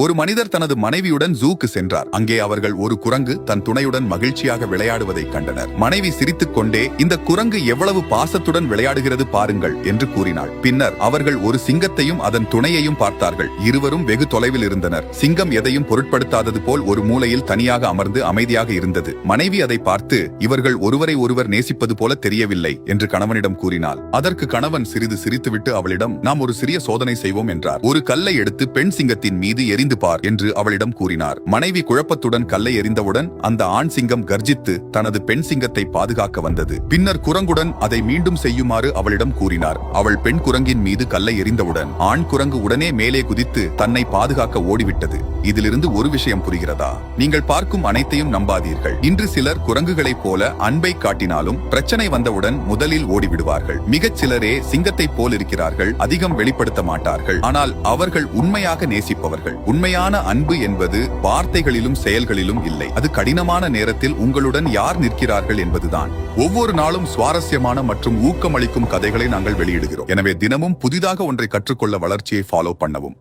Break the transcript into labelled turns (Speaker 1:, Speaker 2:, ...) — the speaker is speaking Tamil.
Speaker 1: ஒரு மனிதர் தனது மனைவியுடன் ஜூக்கு சென்றார். அங்கே அவர்கள் ஒரு குரங்கு தன் துணையுடன் மகிழ்ச்சியாக விளையாடுவதை கண்டனர். மனைவி சிரித்துக் கொண்டே, இந்த குரங்கு எவ்வளவு பாசத்துடன் விளையாடுகிறது பாருங்கள் என்று கூறினாள். பின்னர் அவர்கள் ஒரு சிங்கத்தையும் அதன் துணையையும் பார்த்தார்கள். இருவரும் வெகு தொலைவில் இருந்தனர். சிங்கம் எதையும் பொருட்படுத்தாதது போல் ஒரு மூலையில் தனியாக அமர்ந்து அமைதியாக இருந்தது. மனைவி அதை பார்த்து, இவர்கள் ஒருவரை ஒருவர் நேசிப்பது போல தெரியவில்லை என்று கணவனிடம் கூறினாள். அதற்கு கணவன் சிறிது சிரித்துவிட்டு அவளிடம், நாம் ஒரு சிறிய சோதனை செய்வோம் என்றார். ஒரு கல்லை எடுத்து பெண் சிங்கத்தின் மீது எரிந்து பார் என்று அவளிடம் கூறினார். மனைவி குழப்பத்துடன் கல்லை எறிந்தவுடன் அந்த ஆண் சிங்கம் கர்ஜித்து தனது பெண் சிங்கத்தை பாதுகாக்க வந்தது. பின்னர் குரங்குடன் அதை மீண்டும் செய்யுமாறு அவளிடம் கூறினார். அவள் பெண் குரங்கின் மீது கல்லை எறிந்தவுடன் ஆண் குரங்கு உடனே மேலே குதித்து தன்னை பாதுகாக்க ஓடிவிட்டது. இதிலிருந்து ஒரு விஷயம் புரிகிறதா? நீங்கள் பார்க்கும் அனைத்தையும் நம்பாதீர்கள். இன்று சிலர் குரங்குகளைப் போல அன்பை காட்டினாலும் பிரச்சனை வந்தவுடன் முதலில் ஓடிவிடுவார்கள். மிகச் சிலரே சிங்கத்தை போல் இருக்கிறார்கள். அதிகம் வெளிப்படுத்த மாட்டார்கள். ஆனால் அவர்கள் உண்மையாக நேசிப்பவர்கள். உண்மையான அன்பு என்பது வார்த்தைகளிலும் செயல்களிலும் இல்லை. அது கடினமான நேரத்தில் உங்களுடன் யார் நிற்கிறார்கள் என்பதுதான். ஒவ்வொரு நாளும் சுவாரஸ்யமான மற்றும் ஊக்கமளிக்கும் கதைகளை நாங்கள் வெளியிடுகிறோம். எனவே தினமும் புதிதாக ஒன்றை கற்றுக்கொள்ள வளர்ச்சியை ஃபாலோ பண்ணவும்.